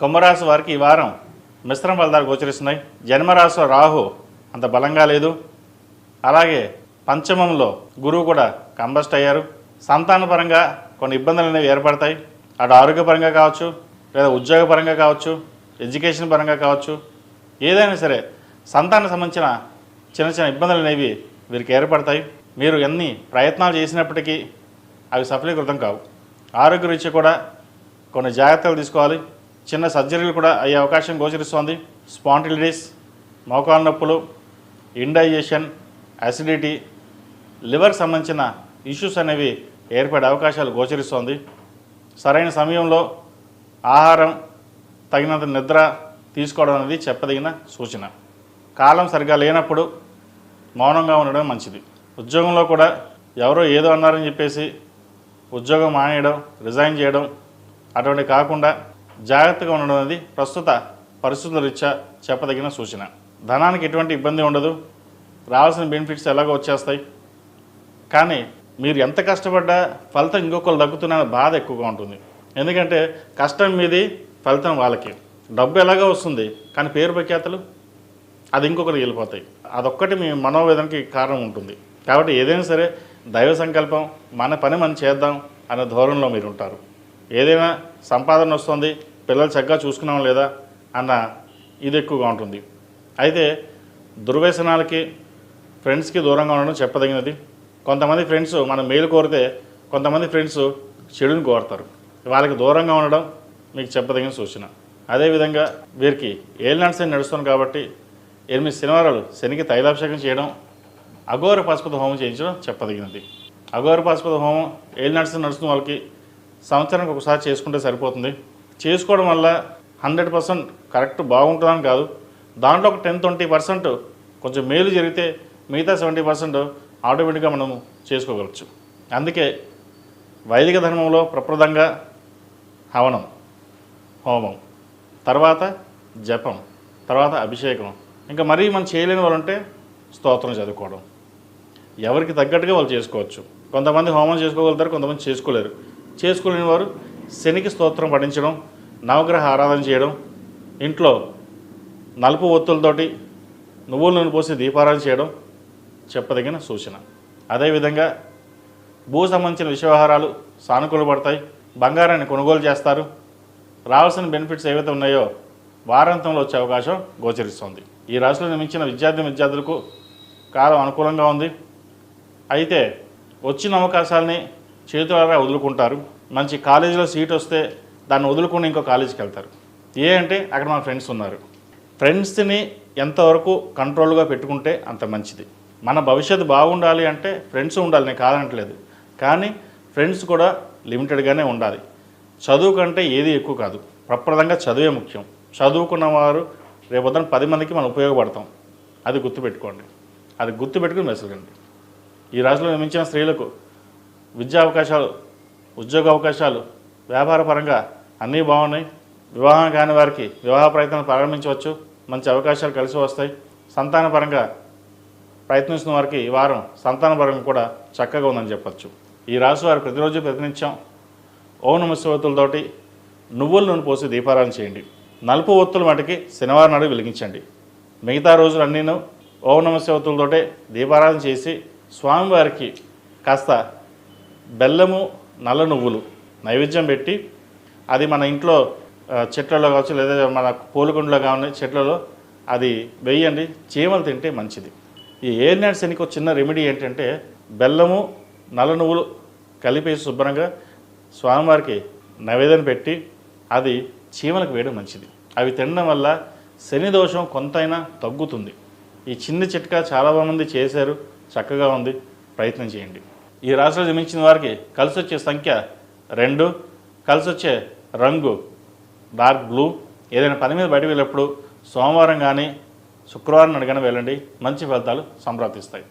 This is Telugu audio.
కుంభరాశి వారికి ఈ వారం మిశ్రమ ఫలితాలు గోచరిస్తున్నాయి. జన్మరాశిలో రాహు అంత బలంగా లేదు. అలాగే పంచమంలో గురువు కూడా కంబస్ట్ అయ్యారు. సంతానపరంగా కొన్ని ఇబ్బందులు అనేవి ఏర్పడతాయి. అటు ఆరోగ్యపరంగా కావచ్చు, లేదా ఉద్యోగపరంగా కావచ్చు, ఎడ్యుకేషన్ పరంగా కావచ్చు, ఏదైనా సరే సంతానం సంబంధించిన చిన్న చిన్న ఇబ్బందులు అనేవి వీరికి ఏర్పడతాయి. మీరు ఎన్ని ప్రయత్నాలు చేసినప్పటికీ అవి సఫలీకృతం కావు. ఆరోగ్య రీత్యా కూడా కొన్ని జాగ్రత్తలు తీసుకోవాలి. చిన్న సర్జరీలు కూడా అయ్యే అవకాశం గోచరిస్తోంది. స్పాంటిలిటిస్, మోకాలు నొప్పులు, ఇండైజెషన్, అసిడిటీ, లివర్ సంబంధించిన ఇష్యూస్ అనేవి ఏర్పడే అవకాశాలు గోచరిస్తోంది. సరైన సమయంలో ఆహారం, తగినంత నిద్ర తీసుకోవడం అనేది చెప్పదగిన సూచన. కాలం సరిగా లేనప్పుడు మౌనంగా ఉండడం మంచిది. ఉద్యోగంలో కూడా ఎవరో ఏదో అన్నారని చెప్పేసి ఉద్యోగం మానేయడం, రిజైన్ చేయడం అటువంటి కాకుండా జాగ్రత్తగా ఉండడం అనేది ప్రస్తుత పరిస్థితుల రీత్యా చెప్పదగిన సూచన. ధనానికి ఎటువంటి ఇబ్బంది ఉండదు. రావాల్సిన బెనిఫిట్స్ ఎలాగో వచ్చేస్తాయి. కానీ మీరు ఎంత కష్టపడ్డా ఫలితం ఇంకొకరు దక్కుతున్న బాధ ఎక్కువగా ఉంటుంది. ఎందుకంటే కష్టం మీది, ఫలితం వాళ్ళకి. డబ్బు ఎలాగో వస్తుంది, కానీ పేరు ప్రఖ్యాతలు అది ఇంకొకరికి వెళ్ళిపోతాయి. అదొక్కటి మీ మనోవేదనకి కారణం ఉంటుంది. కాబట్టి ఏదైనా సరే దైవ సంకల్పం, మన పని మనం చేద్దాం అనే ధోరణిలో మీరు ఉంటారు. ఏదైనా సంపాదన వస్తుంది, పిల్లలు చక్కగా చూసుకున్నాం లేదా అన్న ఇది ఎక్కువగా ఉంటుంది. అయితే దుర్వ్యసనాలకి, ఫ్రెండ్స్కి దూరంగా ఉండడం చెప్పదగినది. కొంతమంది ఫ్రెండ్స్ మన మేలు కోరితే, కొంతమంది ఫ్రెండ్స్ చెడుని కోరుతారు. వాళ్ళకి దూరంగా ఉండడం మీకు చెప్పదగిన సూచన. అదేవిధంగా వీరికి ఏలినాటి శని నడుస్తుంది కాబట్టి 8 శనివారాలు శనికి తైలాభిషేకం చేయడం, అఘోర పాశుపత హోమం చేయించడం చెప్పదగినది. అఘోర పాశుపత హోమం ఏలినాటి శని నడుస్తున్న వాళ్ళకి సంవత్సరానికి ఒకసారి చేసుకుంటే సరిపోతుంది. చేసుకోవడం వల్ల 100% కరెక్ట్ బాగుంటుందని కాదు, దాంట్లో ఒక 10-20% కొంచెం మేలు జరిగితే మిగతా 70% ఆటోమేటిక్గా మనము చేసుకోగలచ్చు. అందుకే వైదిక ధర్మంలో ప్రప్రదంగా హవనం, హోమం, తర్వాత జపం, తర్వాత అభిషేకం, ఇంకా మరీ మనం చేయలేని వాళ్ళు ఉంటే స్తోత్రం చదువుకోవడం. ఎవరికి తగ్గట్టుగా వాళ్ళు చేసుకోవచ్చు. కొంతమంది హోమం చేసుకోగలుగుతారు, కొంతమంది చేసుకోలేరు. చేసుకోలేని వారు శనికి స్తోత్రం పఠించడం, నవగ్రహ ఆరాధన చేయడం, ఇంట్లో నలుపు ఒత్తులతోటి నువ్వుల నూనె పోసి దీపారాధన చేయడం చెప్పదగిన సూచన. అదేవిధంగా భూ సంబంధించిన విషయవహారాలు సానుకూలపడతాయి. బంగారాన్ని కొనుగోలు చేస్తారు. రావాల్సిన బెనిఫిట్స్ ఏవైతే ఉన్నాయో వారాంతంలో వచ్చే అవకాశం గోచరిస్తుంది. ఈ రాశిలో నిర్మించిన విద్యార్థులకు కాలం అనుకూలంగా ఉంది. అయితే వచ్చిన అవకాశాలని చేతులారా వదులుకుంటారు. మంచి కాలేజీలో సీట్ వస్తే దాన్ని వదులుకుని ఇంకో కాలేజీకి వెళ్తారు. అంటే అక్కడ మన ఫ్రెండ్స్ ఉన్నారు. ఫ్రెండ్స్ని ఎంతవరకు కంట్రోల్గా పెట్టుకుంటే అంత మంచిది. మన భవిష్యత్తు బాగుండాలి అంటే ఫ్రెండ్స్ ఉండాలి, నేను కాదనట్లేదు. కానీ ఫ్రెండ్స్ కూడా లిమిటెడ్గానే ఉండాలి. చదువు కంటే ఏది ఎక్కువ కాదు. ప్రప్రదంగా చదువే ముఖ్యం. చదువుకున్నవారు రేపొద్దున 10 మందికి మనం ఉపయోగపడతాం. అది గుర్తుపెట్టుకోండి. అది గుర్తుపెట్టుకుని మెసగండి. ఈ రాశిలో నిర్మించిన స్త్రీలకు విద్యా అవకాశాలు, ఉద్యోగ అవకాశాలు, వ్యాపార పరంగా అన్నీ బాగున్నాయి. వివాహం కాని వారికి వివాహ ప్రయత్నాలు ప్రారంభించవచ్చు. మంచి అవకాశాలు కలిసి వస్తాయి. సంతాన పరంగా ప్రయత్నిస్తున్న వారికి ఈ వారం సంతాన పరంగా కూడా చక్కగా ఉందని చెప్పచ్చు. ఈ రాశి వారు ప్రతిరోజు ప్రతినిత్యం ఓం నమః శివాయ ఒత్తులతోటి నువ్వుల నూనె పోసి దీపారాధన చేయండి. నలుపు ఒత్తులు మటుకి శనివారం నాడు వెలిగించండి. మిగతా రోజులన్నీను ఓం నమః శివాయ ఒత్తులతోటే దీపారాధన చేసి స్వామివారికి కాస్త బెల్లము, నల్ల నువ్వులు నైవేద్యం పెట్టి, అది మన ఇంట్లో చెట్లలో కావచ్చు, లేదా మన పూలకుండలో కావాలి చెట్లలో అది వేయండి. చీమలు తింటే మంచిది. ఈ ఏలినాటి శనికి ఒక చిన్న రెమెడీ ఏంటంటే బెల్లము, నల్ల నువ్వులు కలిపేసి శుభ్రంగా స్వామివారికి నైవేద్యం పెట్టి అది చీమలకు వేయడం మంచిది. అవి తినడం వల్ల శని దోషం కొంతైనా తగ్గుతుంది. ఈ చిన్న చిట్కా చాలామంది చేశారు, చక్కగా ఉంది. ప్రయత్నం చేయండి. ఈ రాశిలో జన్మించిన వారికి కలిసి వచ్చే సంఖ్య 2, కలిసి వచ్చే రంగు డార్క్ బ్లూ. ఏదైనా పని మీద బయటకు వెళ్ళినప్పుడు సోమవారం కానీ శుక్రవారం నాడు కానీ వెళ్ళండి. మంచి ఫలితాలు సంప్రాప్తిస్తాయి.